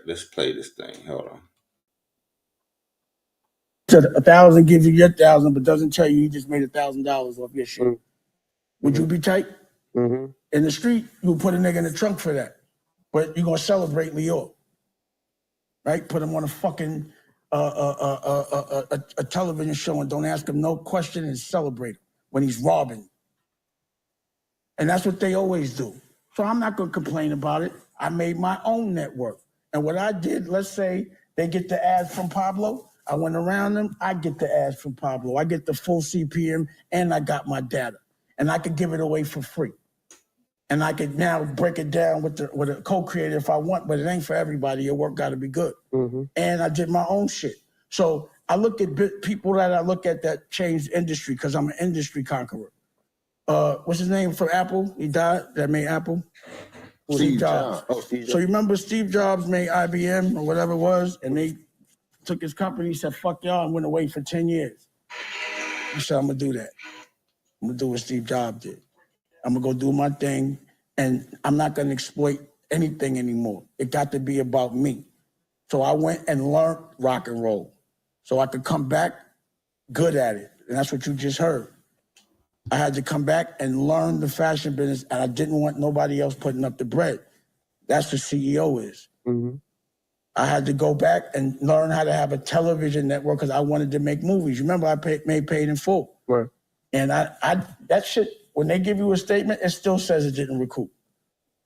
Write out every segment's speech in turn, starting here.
Let's play this thing. Hold on. So 1,000 gives you your 1,000, but doesn't tell you just made $1,000 off your shit. Mm-hmm. Would you be tight? Mm-hmm. In the street, you would put a nigga in the trunk for that, but you're gonna celebrate Leo, right? Put him on a fucking a television show and don't ask him no question and celebrate him when he's robbing. And that's what they always do. So I'm not gonna complain about it. I made my own network. And what I did, let's say they get the ads from Pablo, I went around them, I get the ads from Pablo. I get the full CPM and I got my data. And I could give it away for free. And I could now break it down with a co-creator if I want, but it ain't for everybody. Your work gotta be good. Mm-hmm. And I did my own shit. So I look at people that I look at that changed industry because I'm an industry conqueror. What's his name from Apple? He died, that made Apple? Steve Jobs. Oh, Steve Jobs. So you remember Steve Jobs made IBM or whatever it was, and they took his company, said, fuck y'all, and went away for 10 years. He said, I'm gonna do that. I'm gonna do what Steve Jobs did. I'm gonna go do my thing, and I'm not gonna exploit anything anymore. It got to be about me. So I went and learned rock and roll so I could come back good at it. And that's what you just heard. I had to come back and learn the fashion business, and I didn't want nobody else putting up the bread. That's what CEO is. Mm-hmm. I had to go back and learn how to have a television network because I wanted to make movies. Remember, I made Paid in Full. Right. And I that shit, when they give you a statement, it still says it didn't recoup.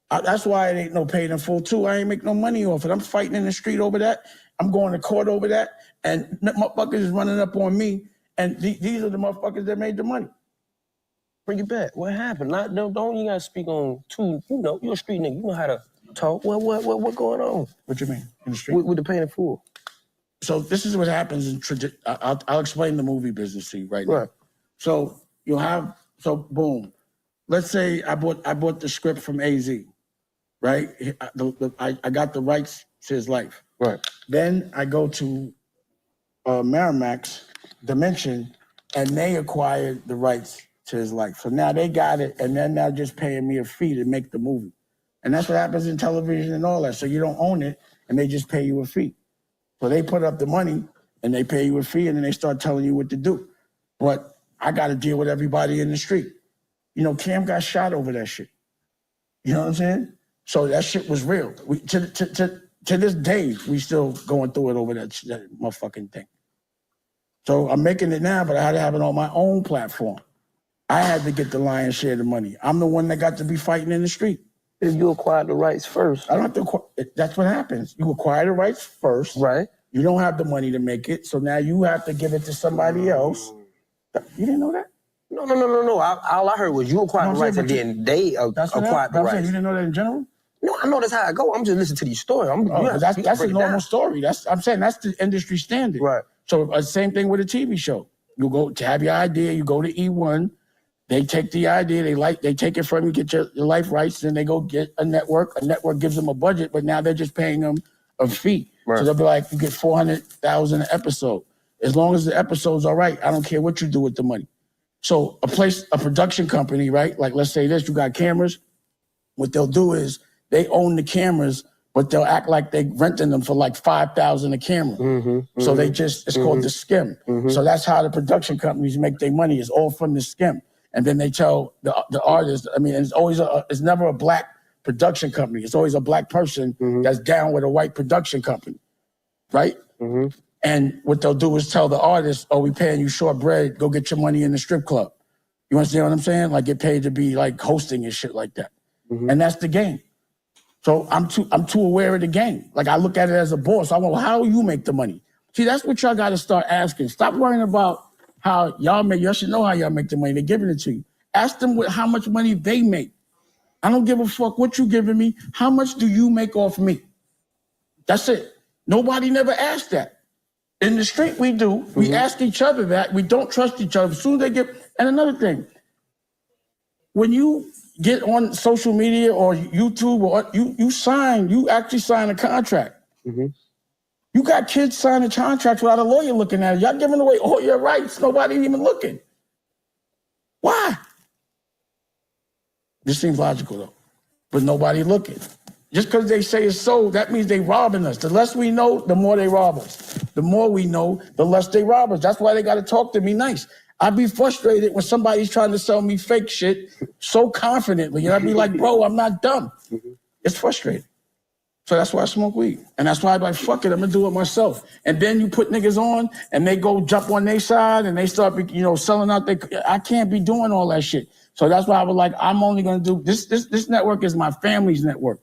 That's why it ain't no Paid in Full, too. I ain't make no money off it. I'm fighting in the street over that. I'm going to court over that. And motherfuckers is running up on me. And these are the motherfuckers that made the money. Bring it back. What happened? Don't you gotta speak on too. You know, you're a street nigga. You know how to talk. What going on? What you mean in the street? With the Paid in Full. So this is what happens in I'll explain the movie business to you right now. Right. So you'll have boom. Let's say I bought the script from AZ, right? I got the rights to his life. Right. Then I go to Miramax Dimension, and they acquired the rights to his life. So now they got it, and then they're just paying me a fee to make the movie. And that's what happens in television and all that. So you don't own it, and they just pay you a fee. So they put up the money, and they pay you a fee, and then they start telling you what to do. But I got to deal with everybody in the street. You know, Cam got shot over that shit. You know what I'm saying? So that shit was real. To this day, we still going through it over that motherfucking thing. So I'm making it now, but I had to have it on my own platform. I had to get the lion's share of the money. I'm the one that got to be fighting in the street. If you acquire the rights first. I don't have to acquire. That's what happens. You acquire the rights first. Right. You don't have the money to make it, so now you have to give it to somebody else. You didn't know that? No. All I heard was you acquired the rights and then they acquired the rights. You didn't know that in general? No, I know that's how I go. I'm just listening to these stories. That's a normal story. I'm saying that's the industry standard. Right. So same thing with a TV show. You go to have your idea, you go to E1, they take the idea, they take it from you, get your life rights, then they go get a network. A network gives them a budget, but now they're just paying them a fee. Right. So they'll be like, you get $400,000 an episode. As long as the episode's all right, I don't care what you do with the money. So a production company, right? Like let's say this, you got cameras. What they'll do is they own the cameras, but they'll act like they renting them for like $5,000 a camera. Mm-hmm, so they it's called the skim. Mm-hmm. So that's how the production companies make their money. It's all from the skim. And then they tell the artist, I mean, it's never a black production company. It's always a black person that's down with a white production company, right? Mm-hmm. And what they'll do is tell the artist, oh, we paying you short bread, go get your money in the strip club. You understand what I'm saying? Like get paid to be like hosting and shit like that. Mm-hmm. And that's the game. So I'm too aware of the game. Like I look at it as a boss. I want, well, how do you make the money? See, that's what y'all got to start asking. Stop worrying about how y'all make. Y'all should know how y'all make the money. They're giving it to you. Ask them how much money they make. I don't give a fuck what you giving me. How much do you make off me? That's it. Nobody never asked that. In the street, we do. We ask each other that. We don't trust each other. As soon as they get, and another thing, when you get on social media or YouTube, or you actually sign a contract. Mm-hmm. You got kids signing contracts without a lawyer looking at it. Y'all giving away all your rights. Nobody even looking. Why? This seems logical though, but nobody looking. just because they say it's so, that means they robbing us. The less we know, the more they rob us. The more we know, the less they rob us. That's why they got to talk to me nice. I'd be frustrated when somebody's trying to sell me fake shit so confidently. And I'd be like, bro, I'm not dumb. It's frustrating. So that's why I smoke weed. And that's why I'm like, fuck it, I'm gonna do it myself. And then you put niggas on and they go jump on their side and they start, selling out I can't be doing all that shit. So that's why I was like, I'm only gonna do, this network is my family's network.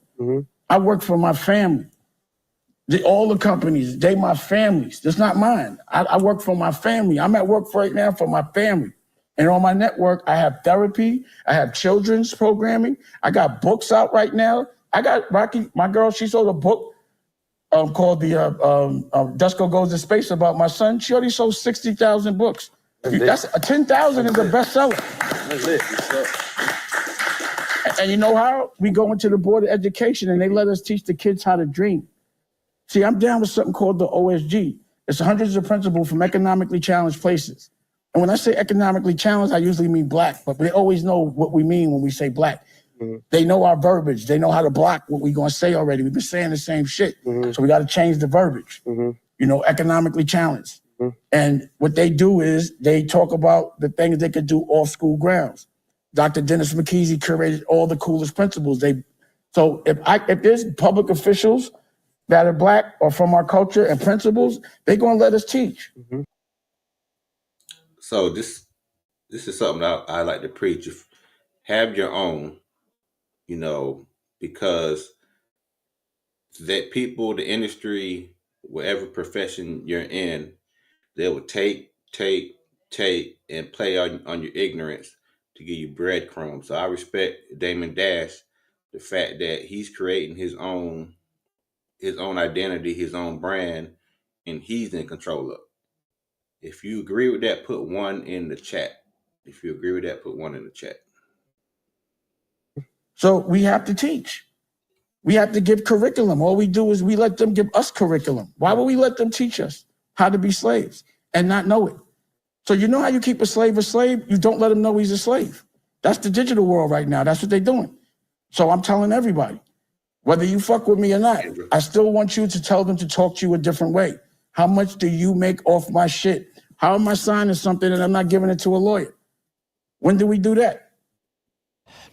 I work for my family. All the companies, they my families. It's not mine. I work for my family. I'm at work right now for my family. And on my network, I have therapy. I have children's programming. I got books out right now. I got Rocky, my girl, she sold a book called Dusko Goes to Space about my son. She already sold 60,000 books. That's 10,000 is a bestseller. That's it. And you know how? We go into the Board of Education and they let us teach the kids how to dream. See, I'm down with something called the OSG. It's hundreds of principles from economically challenged places. And when I say economically challenged, I usually mean black, but they always know what we mean when we say black. They know our verbiage. They know how to block what we're going to say already. We've been saying the same shit. So we got to change the verbiage. Economically challenged. And what they do is they talk about the things they could do off school grounds. Dr. Dennis McKeezy curated all the coolest principles. So if there's public officials that are black or from our culture and principles, they're going to let us teach. So this is something I like to preach. Have your own, because that people, the industry, whatever profession you're in, they will take, and play on your ignorance to give you breadcrumbs. So I respect Damon Dash, the fact that he's creating his own identity, his own brand, and he's in control of it. If you agree with that, put one in the chat. If you agree with that, put one in the chat. So we have to teach. We have to give curriculum. All we do is we let them give us curriculum. Why would we let them teach us how to be slaves and not know it? So you know how you keep a slave? You don't let him know he's a slave. That's the digital world right now. That's what they're doing. So I'm telling everybody, whether you fuck with me or not, I still want you to tell them to talk to you a different way. How much do you make off my shit? How am I signing something and I'm not giving it to a lawyer? When do we do that?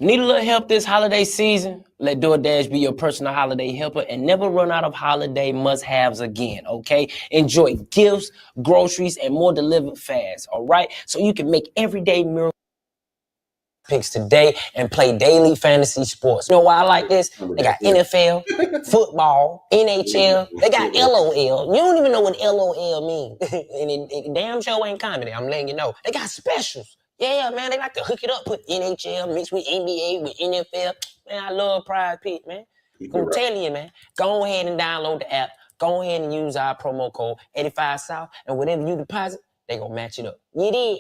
Need a little help this holiday season? Let DoorDash be your personal holiday helper and never run out of holiday must-haves again, okay? Enjoy gifts, groceries, and more delivered fast, all right? So you can make everyday miracle picks today and play daily fantasy sports. You know why I like this? They got NFL, football, NHL. They got LOL. You don't even know what LOL means. And it damn show ain't comedy. I'm letting you know. They got specials. Yeah, man, they like to hook it up, put NHL mixed with NBA, with NFL. Man, I love Prize Picks, man. I'm telling you, man. Go ahead and download the app. Go ahead and use our promo code 85South, and whatever you deposit, they gonna match it up. You did.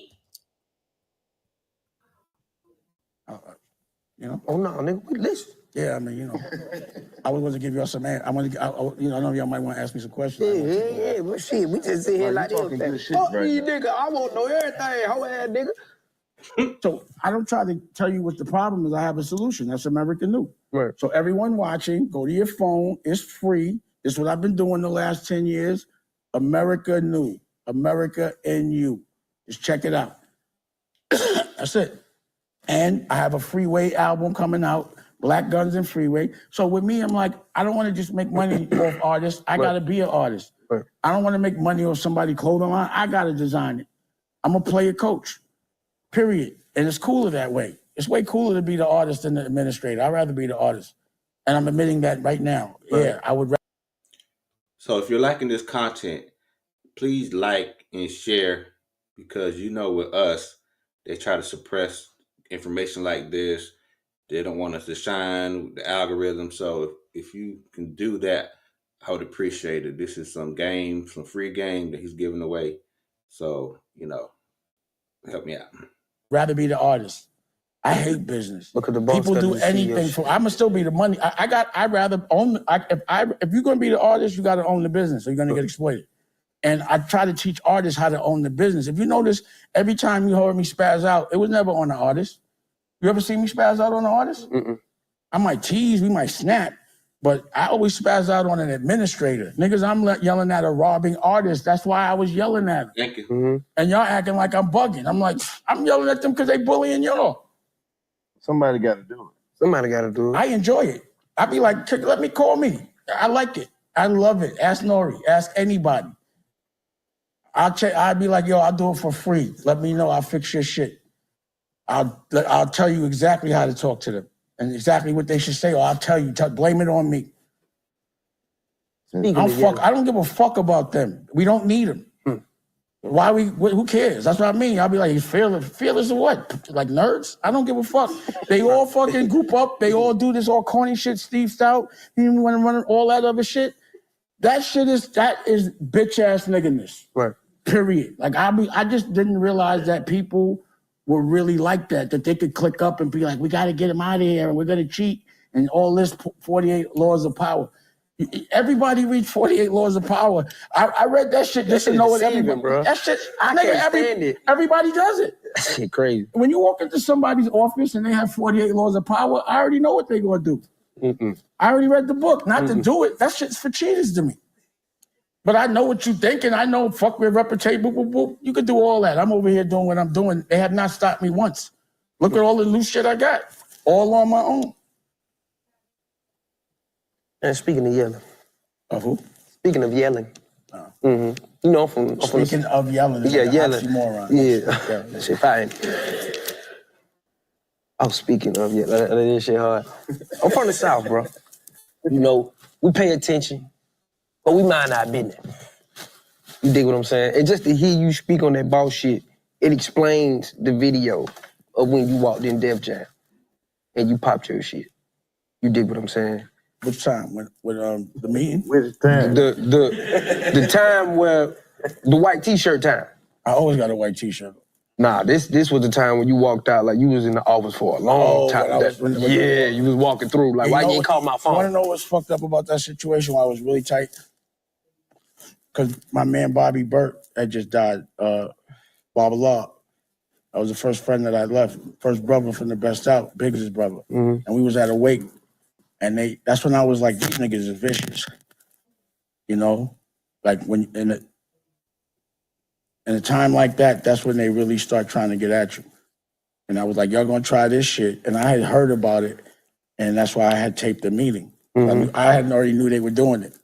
Oh no, nigga, listen. Yeah, I mean, I was going to give y'all some. I know y'all might want to ask me some questions. Yeah, but shit, we just sit here like this. Fuck me, nigga. I want to know everything, hoe ass nigga. So I don't try to tell you what the problem is. I have a solution. That's America New. Right. So everyone watching, go to your phone. It's free. This is what I've been doing the last 10 years. America New. America NU. Just check it out. That's it. And I have a Freeway album coming out, Black Guns and Freeway. So with me, I'm like, I don't want to just make money off artists. I got to be an artist. Right. I don't want to make money off somebody's clothing line. I got to design it. I'm a player coach. Period. And it's cooler that way. It's way cooler to be the artist than the administrator. I'd rather be the artist. And I'm admitting that right now. Right. Yeah, I would rather. So if you're liking this content, please like and share, because with us, they try to suppress information like this. They don't want us to shine with the algorithm. So if you can do that, I would appreciate it. This is some free game that he's giving away. So, help me out. Rather be the artist. I hate business. Look at the people do anything for. I'ma still be the money. I'd rather own. If you're gonna be the artist, you got to own the business, or you're gonna get exploited. And I try to teach artists how to own the business. If you notice, every time you heard me spaz out, it was never on the artist. You ever see me spaz out on the artist? Mm-mm. I might tease, we might snap, But I always spaz out on an administrator. Niggas, I'm yelling at a robbing artist. That's why I was yelling at them. Thank you. And y'all acting like I'm bugging. I'm like, I'm yelling at them because they bullying y'all. Somebody got to do it. Somebody got to do it. I enjoy it. I be like, call me. I like it. I love it. Ask Nori. Ask anybody. I'd be like, yo, I'll do it for free. Let me know. I'll fix your shit. I'll tell you exactly how to talk to them and exactly what they should say, or I'll tell you. Blame it on me. I don't give a fuck about them. We don't need them. Who cares? That's what I mean. I'll be like, fearless or what? Like nerds? I don't give a fuck. They all fucking group up. They all do this all corny shit, Steve Stout. He even want to run all that other shit. That is bitch ass nigginess. Right. Period. Like I just didn't realize that people were really like that they could click up and be like, we got to get him out of here and we're going to cheat and all this 48 laws of power. Everybody reads 48 laws of power. I read that shit just to know what everybody. Bro. That shit, it. Everybody does it. That shit crazy. When you walk into somebody's office and they have 48 laws of power, I already know what they're going to do. I already read the book. Not to do it. That shit's for cheaters to me. But I know what you think, and I know fuck with reputation. Boop, boop, boop. You could do all that. I'm over here doing what I'm doing. They have not stopped me once. Look at all the loose shit I got, all on my own. And speaking of yelling. Of who? Speaking of yelling. You know, I'm from Speaking of yelling. Yeah, like yelling. Oxymoron. Yeah. That shit fine. Oh, speaking of yelling. That shit hard. I'm from the South, bro. You know, we pay attention, but we mind our business. You dig what I'm saying? And just to hear you speak on that boss shit, it explains the video of when you walked in Def Jam and you popped your shit. You dig what I'm saying? Which time? With the meeting? Which time? The time where the white t-shirt time. I always got a white t-shirt. Nah, this was the time when you walked out like you was in the office for a long time. You was walking through. Like, why you ain't call my phone? You wanna know what's fucked up about that situation where I was really tight? Because my man Bobby Burt had just died. Baba Law. I was the first friend that I left. First brother from the Best Out, Biggs' brother. And we was at a wake. And that's when I was like, these niggas is vicious. You know? Like when in a time like that, that's when they really start trying to get at you. And I was like, y'all gonna try this shit. And I had heard about it, and that's why I had taped the meeting. I hadn't already knew they were doing it.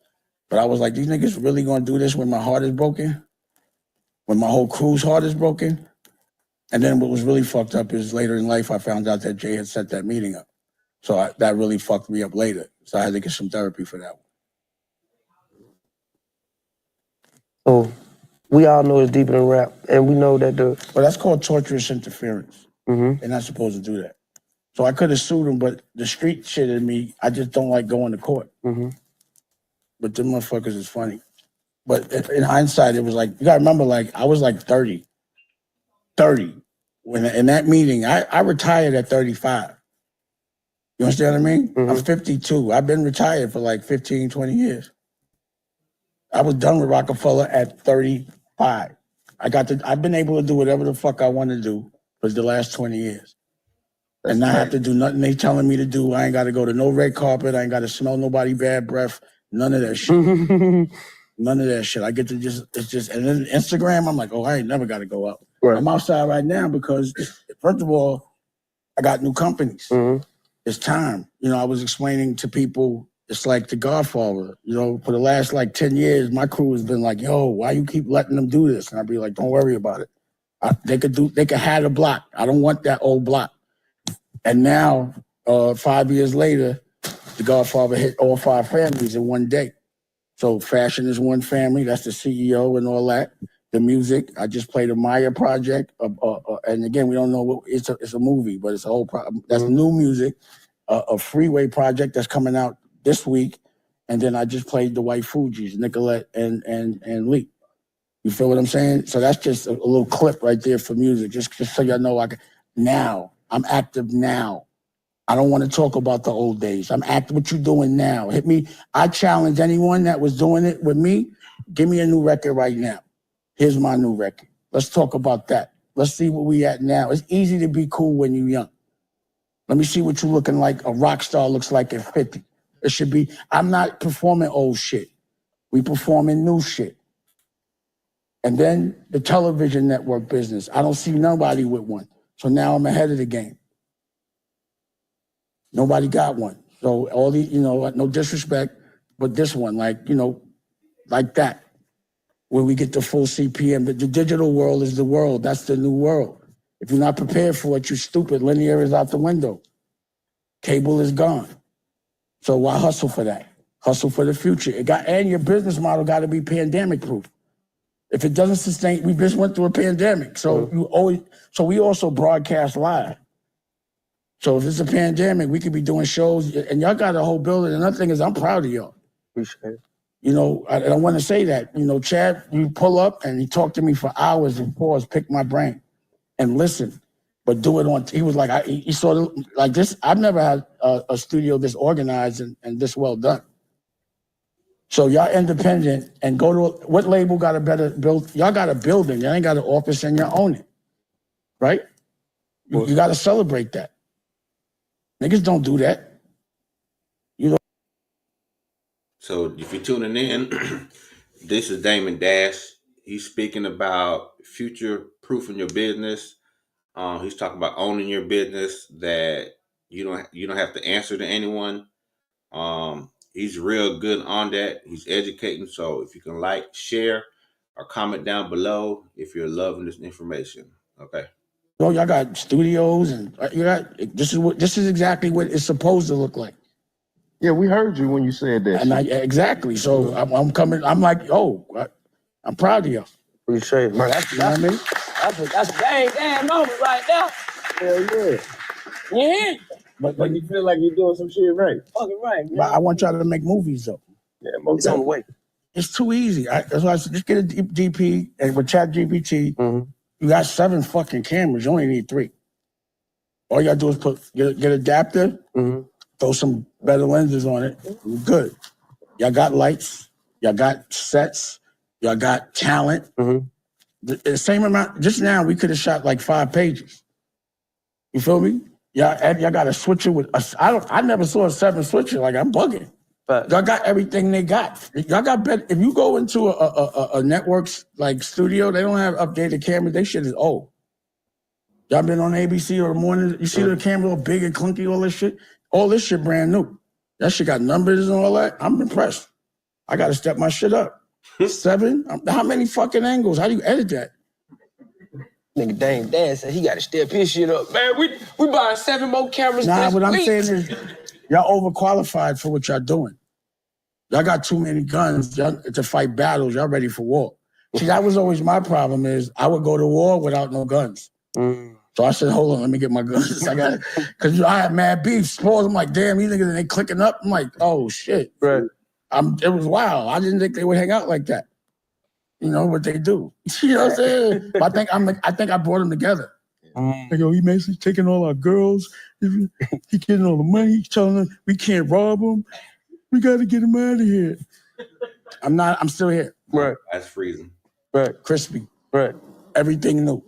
But I was like, these niggas really gonna do this when my heart is broken? When my whole crew's heart is broken? And then what was really fucked up is later in life, I found out that Jay had set that meeting up. So that really fucked me up later. So I had to get some therapy for that one. So we all know it's deeper than rap, and we know that Well, that's called torturous interference. They're not supposed to do that. So I could have sued them, but the street shit in me, I just don't like going to court. But them motherfuckers is funny. But in hindsight, it was like, you gotta remember, like, I was like 30. When in that meeting, I retired at 35. You understand what I mean? I'm 52. I've been retired for like 15, 20 years. I was done with Rockefeller at 35. I've been able to do whatever the fuck I want to do for the last 20 years. And not have to do nothing they telling me to do. I ain't got to go to no red carpet. I ain't got to smell nobody bad breath. None of that shit. None of that shit. I get to and then Instagram, I'm like, oh, I ain't never got to go out. Right. I'm outside right now because, first of all, I got new companies. It's time. You know, I was explaining to people, it's like The Godfather. You know, for the last like 10 years, my crew has been like, yo, why you keep letting them do this? And I'd be like, don't worry about it. They could have a block. I don't want that old block. And now, 5 years later, The Godfather hit all 5 families in one day. So fashion is one family. That's the CEO and all that. The music, I just played a Maya project. And again, we don't know what it's a movie, but it's a whole that's new music. A Freeway project that's coming out this week. And then I just played the White Fugees, Nicolette and Lee. You feel what I'm saying? So that's just a little clip right there for music, just so y'all know I'm active now. I don't want to talk about the old days. I'm active. What you doing now? Hit me. I challenge anyone that was doing it with me. Give me a new record right now. Here's my new record. Let's talk about that. Let's see where we at now. It's easy to be cool when you're young. Let me see what you looking like a rock star looks like at 50. It should be, I'm not performing old shit. We performing new shit. And then the television network business. I don't see nobody with one. So now I'm ahead of the game. Nobody got one. So all the, no disrespect, but this one, like that, where we get the full CPM. The digital world is the world. That's the new world. If you're not prepared for it, you're stupid. Linear is out the window. Cable is gone. So why hustle for that? Hustle for the future. And your business model got to be pandemic proof. If it doesn't sustain, we just went through a pandemic. So we also broadcast live. So if it's a pandemic, we could be doing shows, and y'all got a whole building. Another thing is, I'm proud of y'all. Appreciate it. I want to say that. Chad, you pull up and he talked to me for hours and pause, pick my brain, and listen, but do it on. He was like, he sort of like this. I've never had a studio this organized and this well done. So y'all independent and go to what label got a better build? Y'all got a building. Y'all ain't got an office and you own it, right? You got to celebrate that. Niggas don't do that. So if you're tuning in, this is Damon Dash. He's speaking about future proofing your business. He's talking about owning your business, that you don't have to answer to anyone. He's real good on that. He's educating. So if you can like, share, or comment down below if you're loving this information. Okay. So y'all got studios and this is exactly what it's supposed to look like. Yeah, we heard you when you said that. And exactly. So I'm coming. I'm like, I'm proud of y'all. Appreciate it, man. You know what I mean? That's a damn moment right now. Hell yeah. Yeah. But you feel like you're doing some shit right. Fucking right, man. But I want y'all to make movies though. Yeah, It's on the way. It's too easy. That's why I said just get a DP, and with ChatGPT, you got 7 fucking cameras. You only need 3. All you gotta do is get adapter, throw some better lenses on it. You're good. Y'all got lights. Y'all got sets. Y'all got talent. The same amount. Just now, we could have shot like 5 pages. You feel me? Y'all got a switcher with us. I never saw a 7 switcher. Like, I'm bugging. Y'all got everything they got. Y'all got better. If you go into a network's like studio, they don't have updated cameras. They shit is old. Y'all been on ABC or the morning. You see the camera all big and clunky, all this shit. All this shit brand new. That shit got numbers and all that. I'm impressed. I got to step my shit up. 7? How many fucking angles? How do you edit that? Nigga Dame Dad said he got to step his shit up. Man, we buying 7 more cameras. Nah, this what I'm week. saying is y'all overqualified for what y'all doing. Y'all got too many guns to fight battles. Y'all ready for war. See, that was always my problem is I would go to war without no guns. So I said, hold on, let me get my guns. I got it. Because I had mad beef. Suppose I'm like, damn, these niggas, they clicking up. I'm like, oh, shit. Right. It was wild. I didn't think they would hang out like that. You know what they do. You know what I'm saying? But I think I brought them together. Like, yo, he basically taking all our girls. He getting all the money. He's telling them we can't rob him. We got to get him out of here. I'm still here. Right. That's freezing. Right. Crispy. Right. Everything new.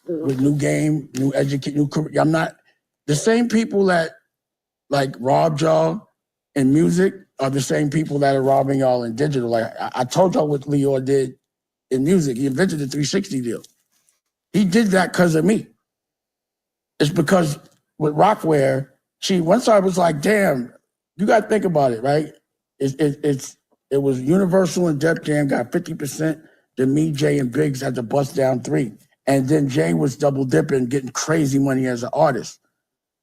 With new game, new educate, new career. I'm not the same people that like robbed y'all in music are the same people that are robbing y'all in digital. Like I told y'all what Leo did in music. He invented the 360 deal. He did that because of me. It's because with Rockware, once I was like, damn, you got to think about it, right? It was Universal and Def Jam got 50%. Then me, Jay, and Biggs had to bust down 3. And then Jay was double dipping, getting crazy money as an artist.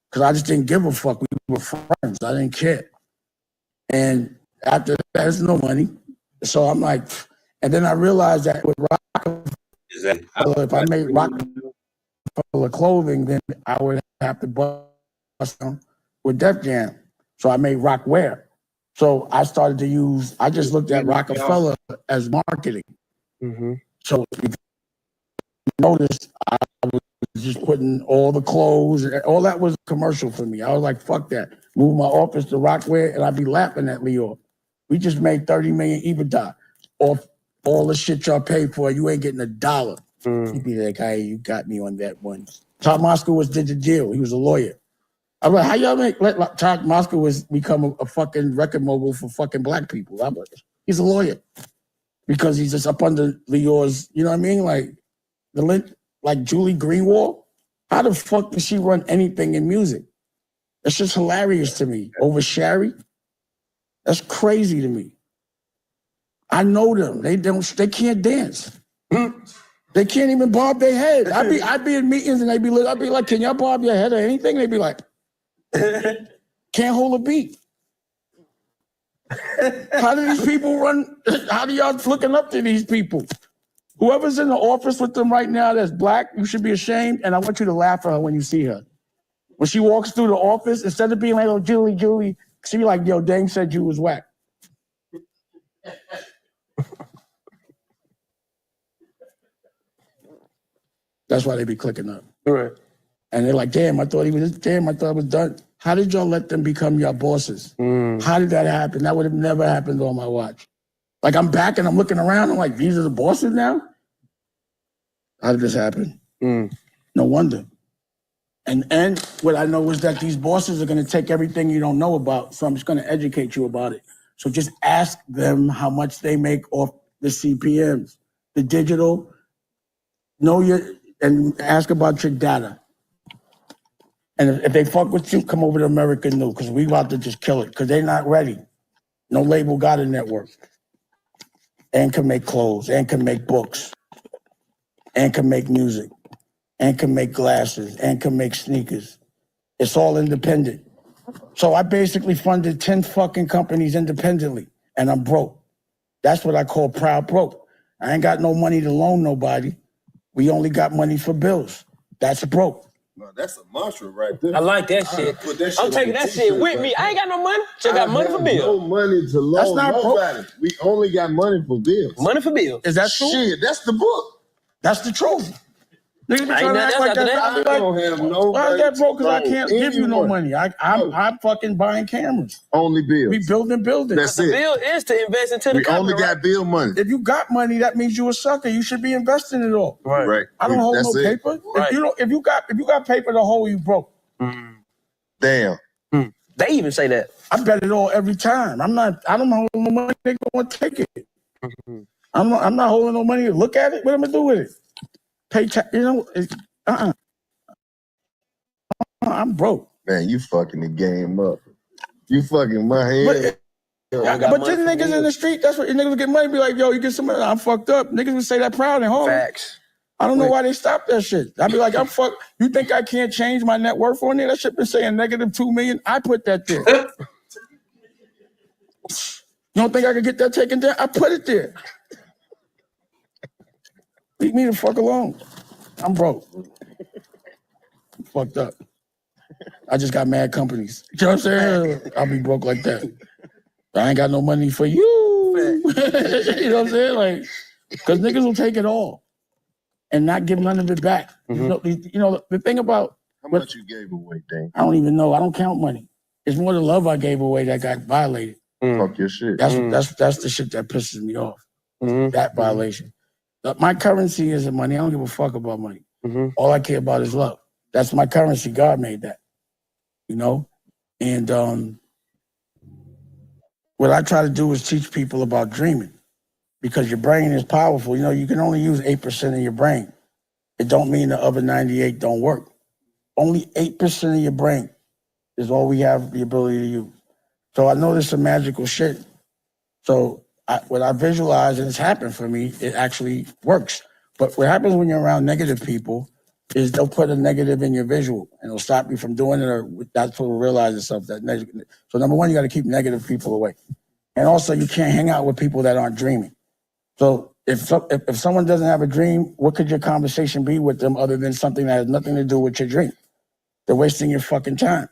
Because I just didn't give a fuck. We were friends. I didn't care. And after that, there's no money. So I'm like, and then I realized that with Rockefeller, if I made Rockefeller clothing, then I would have to bust down with Def Jam. So I made Rockware. So I started to I just looked at Rockefeller as marketing. So if you notice, I was just putting all the clothes, all that was commercial for me. I was like, fuck that. Move my office to Rockware, and I'd be laughing at Leo. We just made 30 million EBITDA off all the shit y'all paid for. You ain't getting $1. He'd be like, hey, you got me on that one. Tom Moscow did the deal. He was a lawyer. I'm like, how y'all let Todd Moskowitz become a fucking record mogul for fucking black people? I'm like, he's a lawyer because he's just up under Leor's, you know what I mean? Like Julie Greenwald. How the fuck does she run anything in music? That's just hilarious to me. Over Shari? That's crazy to me. I know them. They can't dance. They can't even bob their head. I'd be in meetings and I'd be like, can y'all bob your head or anything? They'd be like, can't hold a beat. How do these people run? How do y'all looking up to these people? Whoever's in the office with them right now that's black, you should be ashamed. And I want you to laugh at her when you see her. When she walks through the office, instead of being like, oh, Julie, she be like, yo, Dang said you was whack. That's why they be clicking up. Right. And they're like, damn, I thought it was done. How did y'all let them become your bosses? How did that happen? That would have never happened on my watch. Like, I'm back and I'm looking around. I'm like, these are the bosses now? How did this happen? No wonder. And what I know is that these bosses are going to take everything you don't know about, so I'm just going to educate you about it. So just ask them how much they make off the CPMs, the digital, and ask about your data. And if they fuck with you, come over to American New, because we about to just kill it, because they're not ready. No label got a network. And can make clothes, and can make books, and can make music, and can make glasses, and can make sneakers. It's all independent. So I basically funded 10 fucking companies independently, and I'm broke. That's what I call proud broke. I ain't got no money to loan nobody. We only got money for bills. That's broke. No, that's a mantra right there. I like that shit. I'm taking that shit with me. I ain't got no money. Just got money for bills. No money to loan. That's not nobody. We only got money for bills. Money for bills. Is that true? Shit, that's the book. That's the truth. Niggas be trying to act like I that. don't have no. Why is that broke? Because I can't give you no money. I'm fucking buying cameras. Only bills. We building buildings. That's The it. bill is to invest into the We only company, got bill money. If you got money, that means you a sucker. You should be investing it all. Right. I don't hold That's no it. paper. Right. If you got paper to hold, you broke. Damn. They even say that. I bet it all every time. I don't hold no money. They gonna take it. I'm not holding no money. Look at it. What am I gonna do with it? Pay tax. I'm broke. Man, you fucking the game up. You fucking my head. But then niggas in the street, that's what niggas get money. Be like, yo, you get some money. I'm fucked up. Niggas would say that proud and hard. Facts. I don't know why they stopped that shit. I'd be like, I'm fucked. You think I can't change my net worth on there? That shit been saying -2 million. I put that there. You don't think I could get that taken down? I put it there. Leave me the fuck alone. I'm broke. I'm fucked up. I just got mad companies. You know what I'm saying? I'll be broke like that. I ain't got no money for you. You know what I'm saying? Like, because niggas will take it all and not give none of it back. You know, the thing about How much you gave away, Dang? I don't even know. I don't count money. It's more the love I gave away that got violated. Fuck your shit. That's the shit that pisses me off. That violation. My currency isn't money. I don't give a fuck about money. All I care about is love. That's my currency. God made that. You know? And what I try to do is teach people about dreaming, because your brain is powerful. You know, you can only use 8% of your brain. It don't mean the other 98 don't work. Only 8% of your brain is all we have the ability to use. So I know there's some magical shit. So what I visualize, and it's happened for me, it actually works. But what happens when you're around negative people is they'll put a negative in your visual and it'll stop you from doing it, or that's what will realize itself. So number one, you got to keep negative people away. And also you can't hang out with people that aren't dreaming. So if someone doesn't have a dream, what could your conversation be with them other than something that has nothing to do with your dream? They're wasting your fucking time.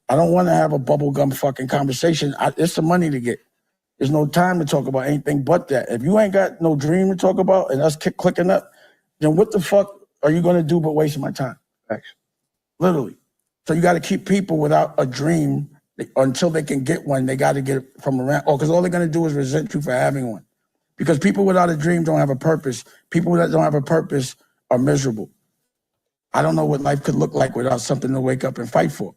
I don't want to have a bubblegum fucking conversation. There's some money to get. There's no time to talk about anything but that. If you ain't got no dream to talk about and us clicking up, then what the fuck are you going to do but waste my time? Facts. Literally. So you got to keep people without a dream until they can get one. They got to get it from around. Because all they're going to do is resent you for having one. Because people without a dream don't have a purpose. People that don't have a purpose are miserable. I don't know what life could look like without something to wake up and fight for.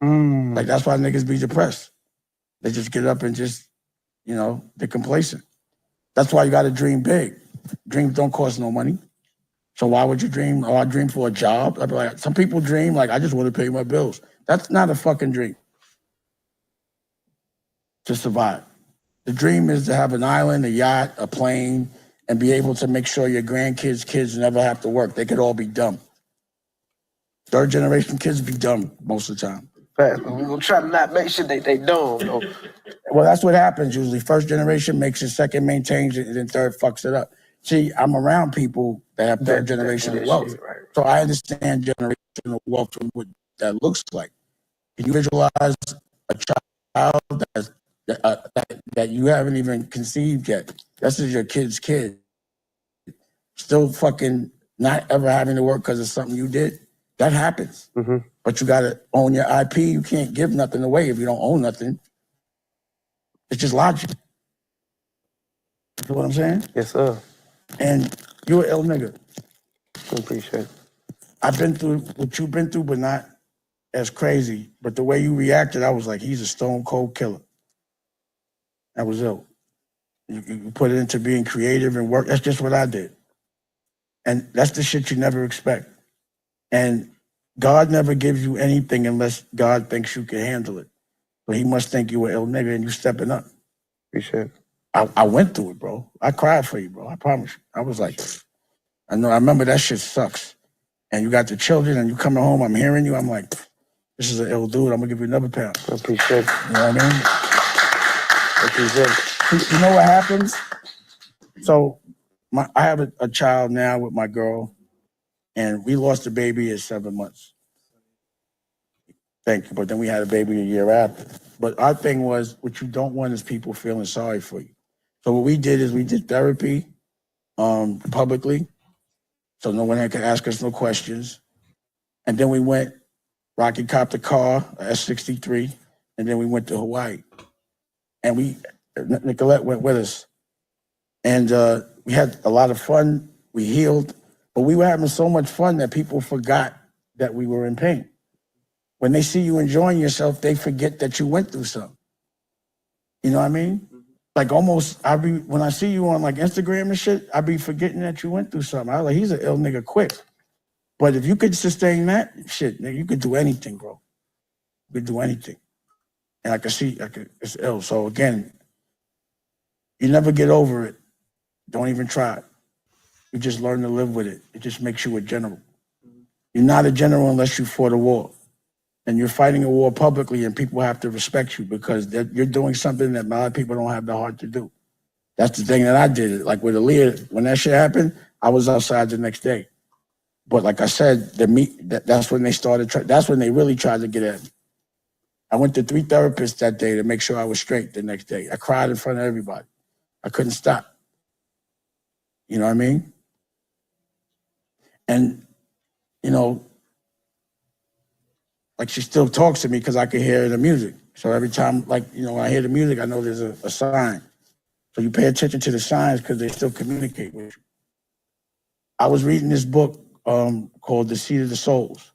Like, that's why niggas be depressed. They just get up and just, they're complacent. That's why you got to dream big. Dreams don't cost no money. So why would you dream? Oh, I dream for a job. I'd be like, some people dream like, I just want to pay my bills. That's not a fucking dream. To survive. The dream is to have an island, a yacht, a plane, and be able to make sure your grandkids' kids never have to work. They could all be dumb. Third generation kids be dumb most of the time. Fast. We're gonna try to not make sure they dumb, though. Well, that's what happens usually. First generation makes it, second maintains it, and then third fucks it up. See, I'm around people that have third generation wealth. Shit, right. So I understand generational wealth and what that looks like. Can you visualize a child that you haven't even conceived yet? This is your kid's kid. Still fucking not ever having to work because of something you did. That happens. But you got to own your IP. You can't give nothing away if you don't own nothing. It's just logic. You know what I'm saying? Yes, sir. And you an ill nigga. I appreciate it. I've been through what you've been through, but not as crazy. But the way you reacted, I was like, he's a stone cold killer. That was ill. You put it into being creative and work. That's just what I did. And that's the shit you never expect. And God never gives you anything unless God thinks you can handle it. But he must think you an ill nigga and you stepping up. Appreciate it. I went through it, bro. I cried for you, bro. I promise you. I was like, I remember that shit sucks. And you got the children and you coming home, I'm hearing you, I'm like, this is an ill dude, I'm gonna give you another pound. I appreciate it. You know what I mean? I appreciate it. You know what happens? So I have a child now with my girl, and we lost a baby at 7 months. Thank you, but then we had a baby a year after. But our thing was, what you don't want is people feeling sorry for you. So what we did is we did therapy publicly, so no one could ask us no questions. And then we went, Rocky copped a car, a S63, and then we went to Hawaii. And Nicolette went with us. And we had a lot of fun, we healed, but we were having so much fun that people forgot that we were in pain. When they see you enjoying yourself, they forget that you went through something. You know what I mean? Like almost, when I see you on like Instagram and shit, I be forgetting that you went through something. I was like, he's an ill nigga quick. But if you could sustain that, shit, nigga, you could do anything, bro. You could do anything. And it's ill. So again, you never get over it. Don't even try it. You just learn to live with it. It just makes you a general. You're not a general unless you fought a war. And you're fighting a war publicly, and people have to respect you because you're doing something that a lot of people don't have the heart to do. That's the thing that I did. Like with Aaliyah, when that shit happened, I was outside the next day. But like I said, that's when they started. That's when they really tried to get at me. I went to 3 therapists that day to make sure I was straight the next day. I cried in front of everybody. I couldn't stop. You know what I mean? And, like she still talks to me because I can hear the music. So every time, when I hear the music, I know there's a sign. So you pay attention to the signs because they still communicate with you. I was reading this book called The Seat of the Souls.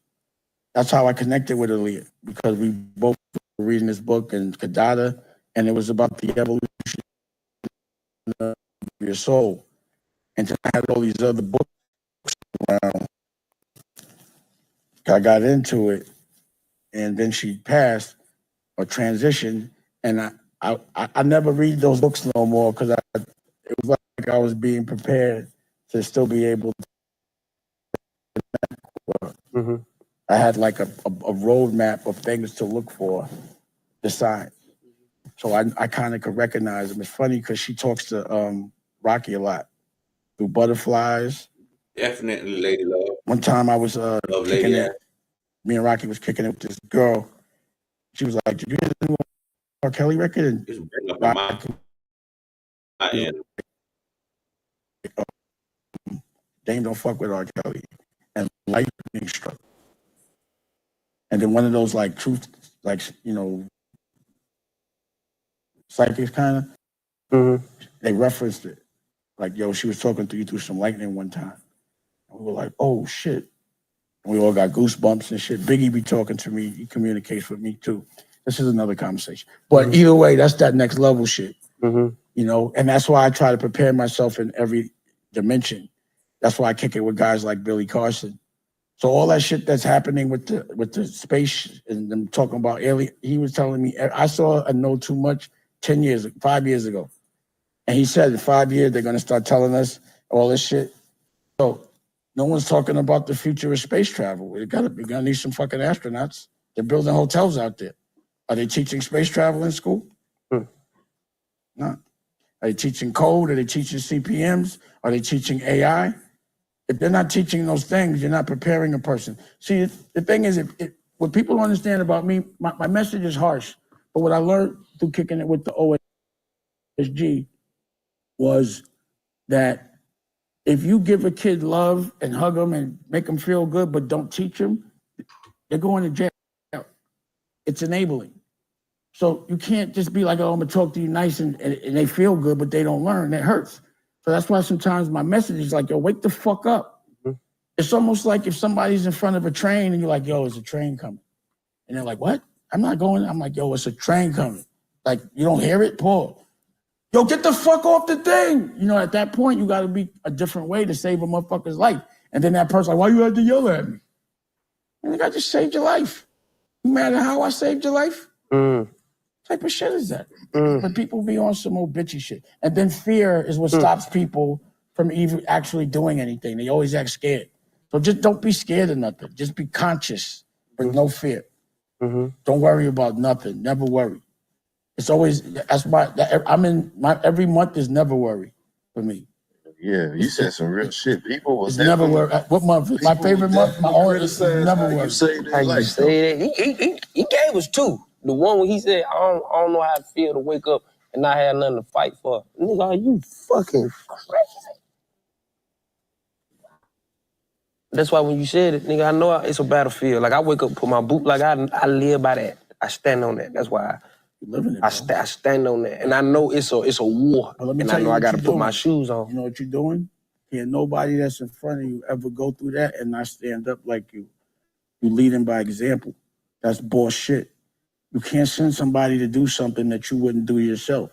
That's how I connected with Aaliyah, because we both were reading this book in Kadada, and it was about the evolution of your soul. And I had all these other books around. I got into it. And then she passed or transitioned, and I never read those books no more because it was like I was being prepared to still be able to. I had like a roadmap of things to look for, the signs. So I kind of could recognize them. It's funny because she talks to Rocky a lot through butterflies. Definitely Lady Love. One time I was kicking it. Lady. Me and Rocky was kicking it with this girl. She was like, "Did you hear the new R. Kelly record?" And It's bring up on my end. Dame don't fuck with R. Kelly, and light being struck. And then one of those like truth, psychics kind of, they referenced it. Like, yo, she was talking to you through some lightning one time. And we were like, oh shit. We all got goosebumps and shit. Biggie be talking to me. He communicates with me too. This is another conversation. But either way, that's that next level shit. You know, and that's why I try to prepare myself in every dimension. That's why I kick it with guys like Billy Carson. So all that shit that's happening with the space and them talking about alien, he was telling me, I saw a Know Too Much 5 years ago. And he said in 5 years, they're gonna start telling us all this shit. So no one's talking about the future of space travel. We're gonna need some fucking astronauts. They're building hotels out there. Are they teaching space travel in school? No. Are they teaching code? Are they teaching CPMs? Are they teaching AI? If they're not teaching those things, you're not preparing a person. See, the thing is, what people don't understand about me, my message is harsh, but what I learned through kicking it with the OSG was that if you give a kid love and hug them and make them feel good, but don't teach them, they're going to jail. It's enabling. So you can't just be like, oh, I'm gonna talk to you nice and they feel good, but they don't learn. It hurts. So that's why sometimes my message is like, yo, wake the fuck up. It's almost like if somebody's in front of a train and you're like, yo, it's a train coming. And they're like, what? I'm not going. I'm like, yo, it's a train coming. Like, you don't hear it? Paul. Yo, get the fuck off the thing. You know, at that point, you got to be a different way to save a motherfucker's life. And then that person's like, why you had to yell at me? And I just saved your life. No matter how I saved your life. What type of shit is that? But people be on some old bitchy shit. And then fear is what stops people from even actually doing anything. They always act scared. So just don't be scared of nothing. Just be conscious, but no fear. Don't worry about nothing. Never worry. It's always, every month is never worry for me. Yeah, you said some real shit. People was It's never worry. What month? My favorite month, my own, is never worry. You saved his How you life. say that? He gave us two. The one when he said, I don't know how it feel to wake up and not have nothing to fight for. Nigga, are you fucking crazy? That's why when you said it, nigga, I know it's a battlefield. Like, I wake up, put my boot, like, I live by that. I stand on that. That's why I stand on that. And I know it's a war. And I know I got to put my shoes on. You know what you're doing? Can't nobody that's in front of you ever go through that and not stand up like you. You leading by example. That's bullshit. You can't send somebody to do something that you wouldn't do yourself.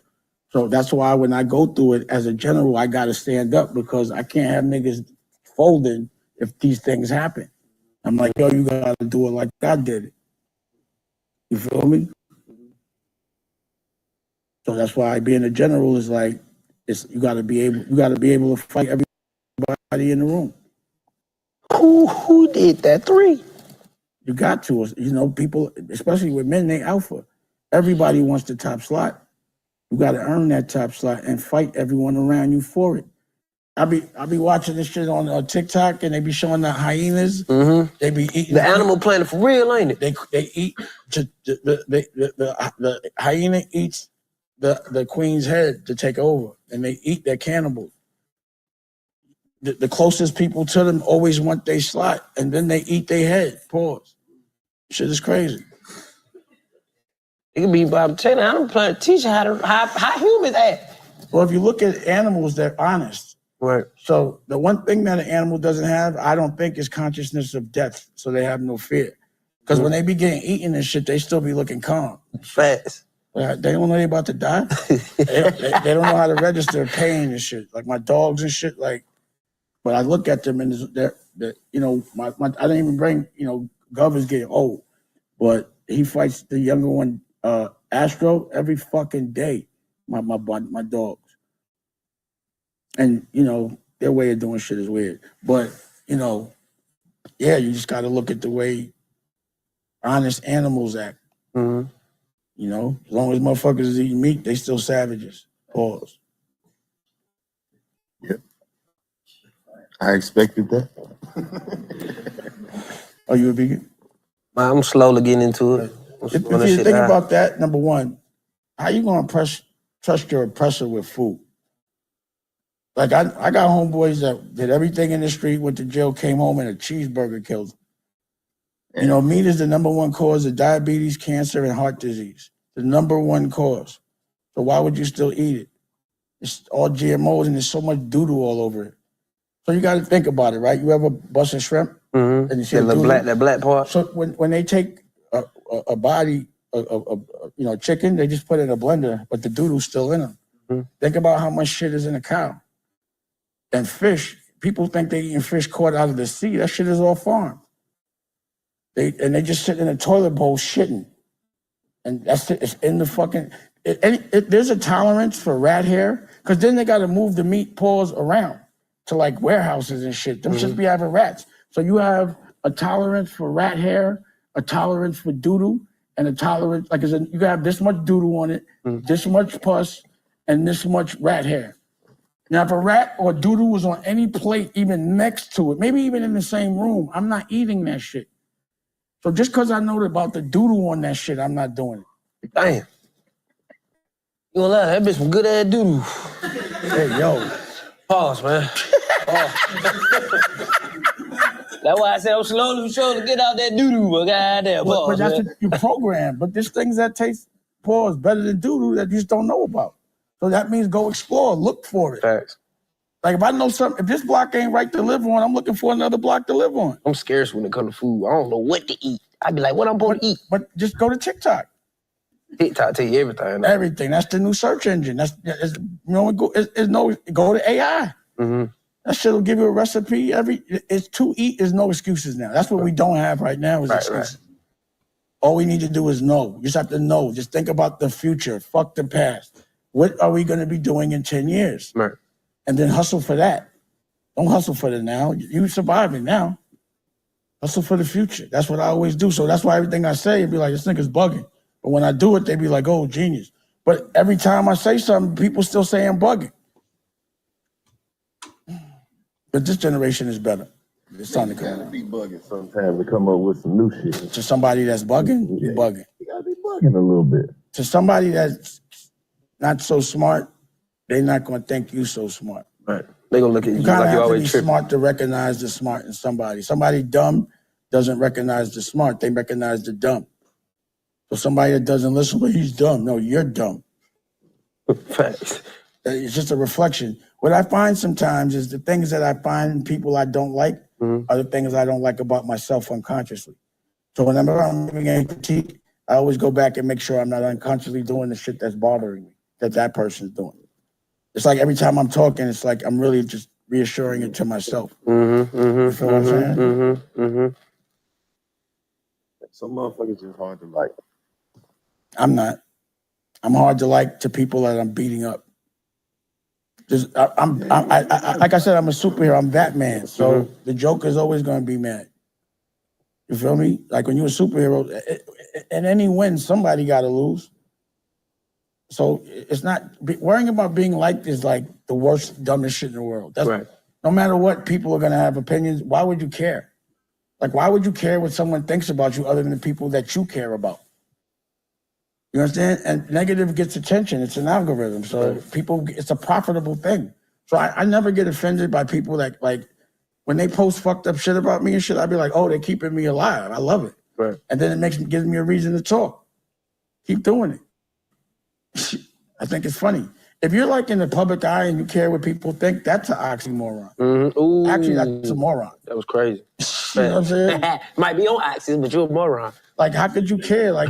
So that's why when I go through it as a general, I got to stand up because I can't have niggas folding if these things happen. I'm like, yo, you got to do it like I did it. You feel me? So that's why being a general is like, you got to be able to fight everybody in the room. Who did that 3? You got to. You know, people, especially with men, they alpha. Everybody wants the top slot. You got to earn that top slot and fight everyone around you for it. I'll be watching this shit on TikTok and they be showing the hyenas. They be eating the Animal Planet for real, ain't it? They eat the hyena eats the queen's head to take over, and they eat their cannibals. The closest people to them always want their slot, and then they eat their head. Pause. Shit is crazy. It could be Bob Taylor. Animal Planet teach you how humans act. Well, if you look at animals, they're honest. Right. So the one thing that an animal doesn't have, I don't think, is consciousness of death. So they have no fear. Because when they be getting eaten and shit, they still be looking calm. Fast. They don't know they about to die. they don't know how to register pain and shit. Like my dogs and shit. Like, but I look at them and they're you know, I didn't even bring, you know, Gov is getting old, but he fights the younger one, Astro, every fucking day. My dogs. And, you know, their way of doing shit is weird. But, you know, yeah, you just got to look at the way honest animals act. You know, as long as motherfuckers is eating meat, they still savages. Pause. Yep. I expected that. Are you a vegan? I'm slowly getting into it. If you think about that, number one, how you gonna trust your oppressor with food? Like I got homeboys that did everything in the street, went to jail, came home, and a cheeseburger killed them. You know, meat is the number one cause of diabetes, cancer, and heart disease. The number one cause. So why would you still eat it? It's all GMOs and there's so much doo-doo all over it. So you got to think about it, right? You ever bust a shrimp? Mm-hmm. And you see that black part. So when they take a body, chicken, they just put it in a blender, but the doodoo's still in them. Mm-hmm. Think about how much shit is in a cow. And fish, people think they eating fish caught out of the sea. That shit is all farmed. They just sit in a toilet bowl shitting. And that's it. It's in the fucking... there's a tolerance for rat hair, because then they got to move the meat paws around to like warehouses and shit. Them shits be having rats. So you have a tolerance for rat hair, a tolerance for doodoo, and a tolerance, you have this much doodoo on it, this much pus, and this much rat hair. Now, if a rat or doodoo was on any plate, even next to it, maybe even in the same room, I'm not eating that shit. So just because I know about the doodoo on that shit, I'm not doing it. Damn. You gonna lie, that bitch some good ass doodoo. Hey, yo. Pause, man. That's why I said I'm slowly sure to get out that doodoo, but goddamn, pause, but that's man. what you program. But there's things that taste pause better than doodoo that you just don't know about. So that means go explore, look for it. Facts. Like if I know something, if this block ain't right to live on, I'm looking for another block to live on. I'm scarce when it comes to food. I don't know what to eat. I be like, what I'm supposed to eat? But just go to TikTok. TikTok tell you everything. Though. Everything. That's the new search engine. Go to AI. Mm-hmm. That shit will give you a recipe. It's to eat. There's no excuses now. That's what we don't have right now is excuses. Right. All we need to do is know. You just have to know. Just think about the future. Fuck the past. What are we going to be doing in 10 years? Right. And then hustle for that. Don't hustle for the now. You surviving now. Hustle for the future. That's what I always do. So that's why everything I say, it'd be like, this nigga's bugging. But when I do it, they be like, oh, genius. But every time I say something, people still say I'm bugging. But this generation is better. It's time to come gotta be bugging sometimes to come up with some new shit. To somebody that's bugging, you're bugging. You gotta be bugging a little bit. To somebody that's not so smart, they're not gonna think you so smart. Right. They're gonna look at you You like you always be tripping. smart to recognize the smart in somebody. Somebody dumb doesn't recognize the smart, they recognize the dumb. So somebody that doesn't listen, well, he's dumb. No, you're dumb. Facts. It's just a reflection. What I find sometimes is the things that I find in people I don't like are the things I don't like about myself unconsciously. So whenever I'm giving a critique, I always go back and make sure I'm not unconsciously doing the shit that's bothering me, that person's doing. It's like every time I'm talking, it's like I'm really just reassuring it to myself. You feel what I'm saying? Some motherfuckers just hard to like. I'm not. I'm hard to like to people that I'm beating up. Like I said, I'm a superhero. I'm Batman. So the Joker's always going to be mad. You feel me? Like when you're a superhero, in any win, somebody got to lose. So it's not worrying about being liked is like the worst, dumbest shit in the world. That's right. No matter what, people are going to have opinions. Why would you care? Like, why would you care what someone thinks about you other than the people that you care about? You understand? And negative gets attention. It's an algorithm. So people, it's a profitable thing. So I never get offended by people that, like, when they post fucked up shit about me and shit, I'd be like, oh, they're keeping me alive. I love it. Right. And then gives me a reason to talk. Keep doing it. I think it's funny. If you're like in the public eye and you care what people think, that's an oxymoron. Ooh, actually, that's a moron. That was crazy. You know what I'm saying? Might be on axis, but you're a moron. Like, how could you care? Like,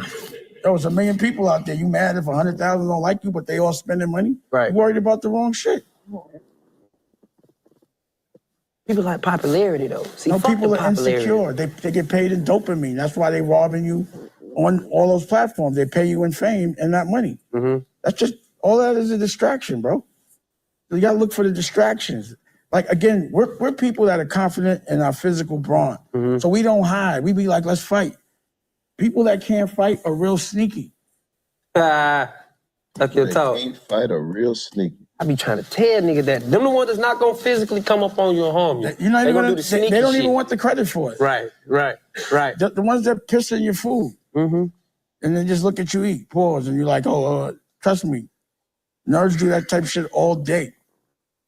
there was 1 million people out there. You mad if 100,000 don't like you, but they all spending money? Right. You worried about the wrong shit. People like popularity, though. See, no, people are insecure. They get paid in dopamine. That's why they robbing you on all those platforms. They pay you in fame and not money. That's just, all that is a distraction, bro. You gotta look for the distractions. Like, again, we're people that are confident in our physical brawn. So we don't hide. We be like, let's fight. People that can't fight are real sneaky. Like your talk. Can't fight are real sneaky. I be trying to tell nigga that. Them the ones that's not gonna physically come up on you and harm you. You're not even they don't even want the credit for it. Right. The ones that piss in your food. And then just look at you eat, pause, and you're like, oh, trust me. Nerds do that type of shit all day.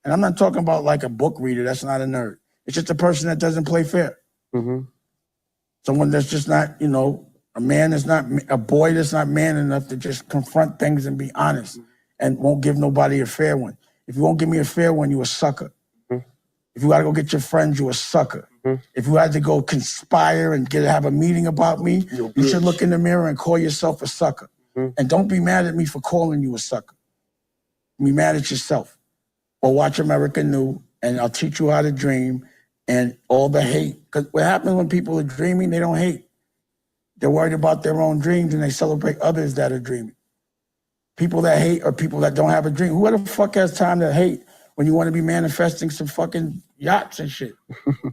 And I'm not talking about like a book reader. That's not a nerd. It's just a person that doesn't play fair. Someone that's just not, a boy that's not man enough to just confront things and be honest and won't give nobody a fair one. If you won't give me a fair one, you a sucker. If you gotta go get your friends, you a sucker. If you had to go conspire and have a meeting about me, you should look in the mirror and call yourself a sucker. And don't be mad at me for calling you a sucker. Be mad at yourself. Or watch America New, and I'll teach you how to dream and all the hate. Because what happens when people are dreaming, they don't hate. They're worried about their own dreams and they celebrate others that are dreaming. People that hate are people that don't have a dream. Who the fuck has time to hate when you want to be manifesting some fucking yachts and shit?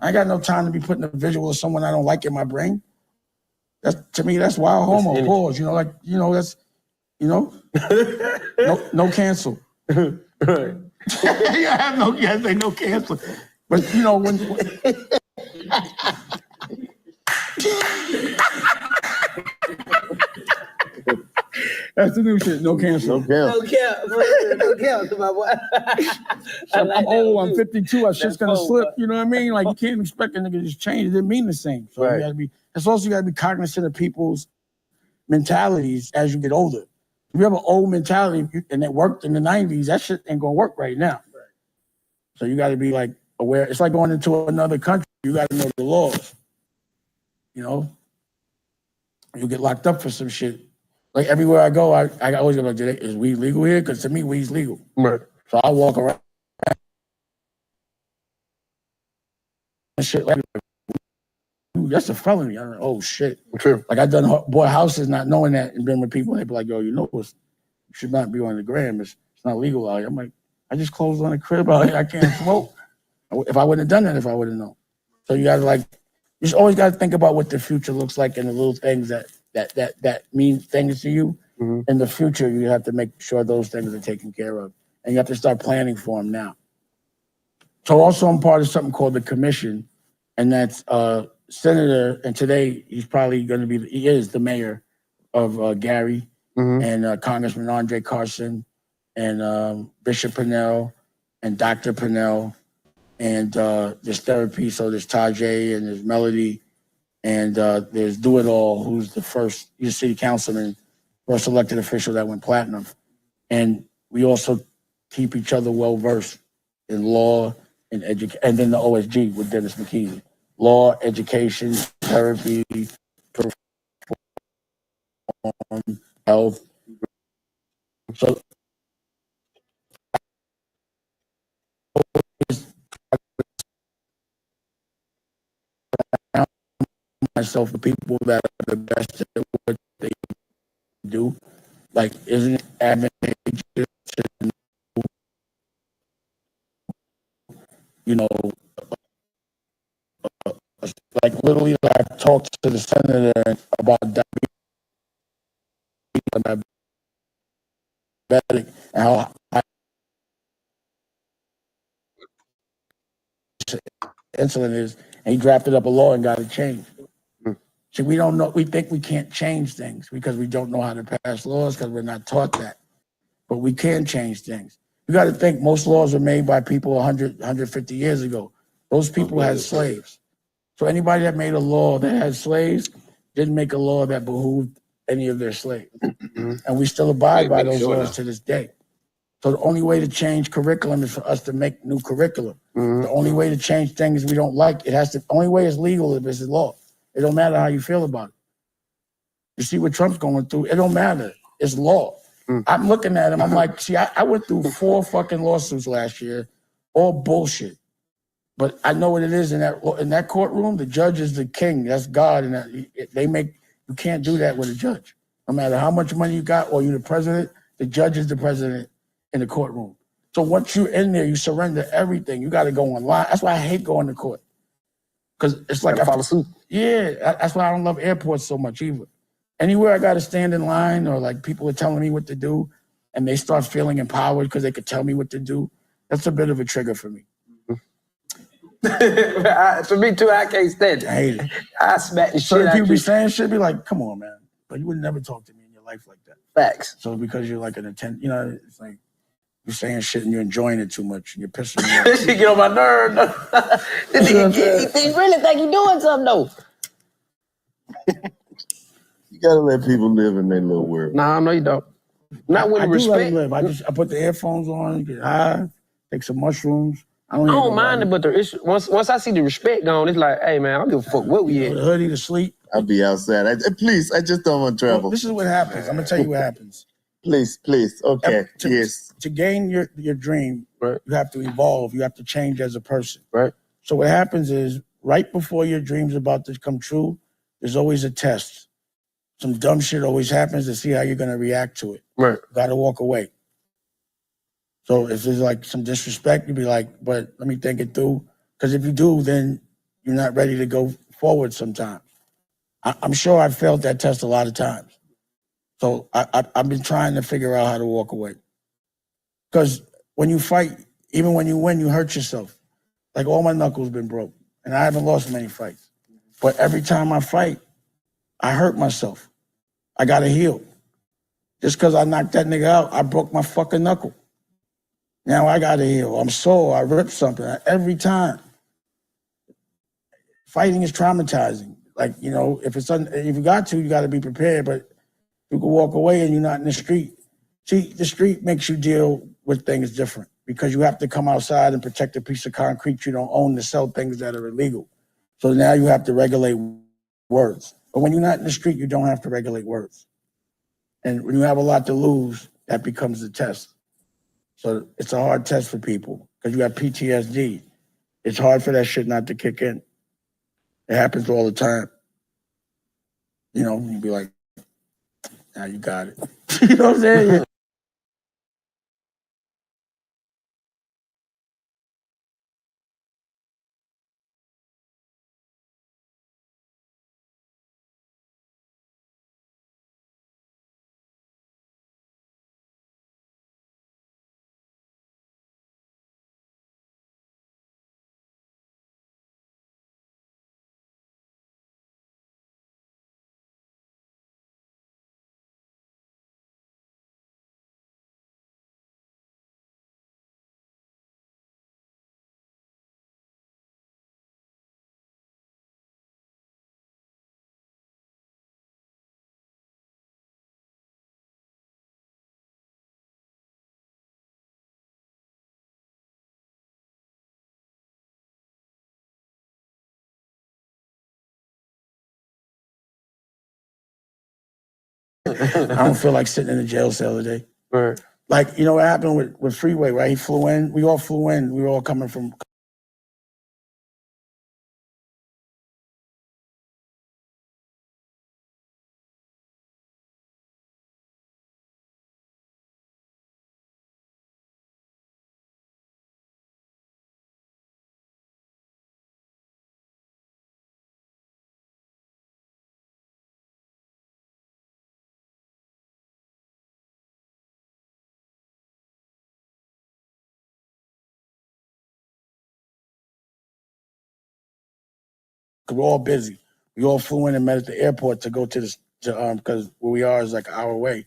I ain't got no time to be putting a visual of someone I don't like in my brain. To me, that's wild homo. Pause. That's no cancel. Right. I have no cancel. But when that's the new shit. No cancel. No cap, my boy. I'm old. I'm 52. Our shit's gonna slip. You know what I mean? Like you can't expect a nigga to just change. It didn't mean the same. So you gotta be. That's also you gotta be cognizant of people's mentalities as you get older. If you have an old mentality and it worked in the 90s, that shit ain't gonna work right now. So you gotta be like aware. It's like going into another country. You gotta know the laws. You get locked up for some shit. Like everywhere I go, I always go like, is weed legal here? Because to me, weed's legal. Right. So I walk around and shit like, that's a felony. I'm like, oh shit. True. Like I bought houses not knowing that and been with people and they be like, yo, you should not be on the gram. It's not legal out here. I'm like, I just closed on a crib out here. I can't smoke. If I wouldn't have done that, if I would have known. So you gotta you just always gotta think about what the future looks like and the little things that mean things to you. In the future, you have to make sure those things are taken care of. And you have to start planning for them now. So also I'm part of something called the commission, and that's Senator, and today he is the mayor of Gary, and Congressman Andre Carson, and Bishop Purnell, and Dr. Purnell, and there's therapy, so there's Tajay, and there's Melody, and there's Do It All, who's the first city councilman, first elected official that went platinum. And we also keep each other well-versed in law and education, and then the OSG with Dennis McKeezy. Law, education, therapy, health. So myself the people that are the best at what they do. Like, isn't it advantageous to like literally I talked to the senator about diabetes and how high insulin is, and he drafted up a law and got it changed. See, we don't know. We think we can't change things because we don't know how to pass laws because we're not taught that. But we can change things. You got to think most laws were made by people 100, 150 years ago. Those people had slaves. So anybody that made a law that had slaves didn't make a law that behooved any of their slaves. And we still abide by those laws to this day. So the only way to change curriculum is for us to make new curriculum. The only way to change things we don't like, the only way it's legal if it's a law. It don't matter how you feel about it. You see what Trump's going through, it don't matter. It's law. I'm looking at him, I'm like, see, I went through 4 fucking lawsuits last year, all bullshit. But I know what it is in that courtroom. The judge is the king. That's God, and you can't do that with a judge. No matter how much money you got or you're the president, the judge is the president in the courtroom. So once you're in there, you surrender everything. You got to go online. That's why I hate going to court. Because it's like I follow suit. Yeah, that's why I don't love airports so much either. Anywhere I got to stand in line or like people are telling me what to do and they start feeling empowered because they could tell me what to do, that's a bit of a trigger for me. For me too, I can't stand it. I hate it. I smack the shit Certain out people of be you. saying shit, be like, come on, man. But you would never talk to me in your life like that. Facts. So because you're like it's like you're saying shit and you're enjoying it too much and you're pissing me off. She get on my nerve. He really think he doing something though. You gotta let people live in their little world. Nah, no, you don't. Not with I do let respect. them live. I put the earphones on, get high, take some mushrooms, I don't, I hear don't mind nobody. it, but the issue, once I see the respect gone, it's like, hey man, I don't give a fuck what we The at. hoodie, the sleep. I'll be outside. Please, I just don't want Well, trouble. this is what happens. I'm gonna tell you what happens. Please. Okay. Yes. To gain your dream, Right. you have to evolve. You have to change as a person. Right. So what happens is, right before your dream's about to come true, there's always a test. Some dumb shit always happens to see how you're gonna react to it. Right. You gotta walk away. So if there's like some disrespect, you'd be like, but let me think it through. Because if you do, then you're not ready to go forward sometimes. I'm sure I've failed that test a lot of times. So I've been trying to figure out how to walk away. Because when you fight, even when you win, you hurt yourself. Like all my knuckles been broke. And I haven't lost many fights. But every time I fight, I hurt myself. I gotta heal. Just because I knocked that nigga out, I broke my fucking knuckle. Now I gotta heal. I'm sore. I ripped something every time. Fighting is traumatizing. Like, you know, if you got to, you got to be prepared. But you can walk away and you're not in the street. See, the street makes you deal with things different because you have to come outside and protect a piece of concrete you don't own to sell things that are illegal. So now you have to regulate words. But when you're not in the street, you don't have to regulate words. And when you have a lot to lose, that becomes the test. So it's a hard test for people because you have PTSD. It's hard for that shit not to kick in. It happens all the time. You know, you'd be like, now you got it. You know what I'm saying? I don't feel like sitting in a jail cell today. Right. Like, you know what happened with Freeway, right? He flew in. We all flew in. We were all coming from we're all busy. We all flew in and met at the airport to go to because where we are is like an hour away.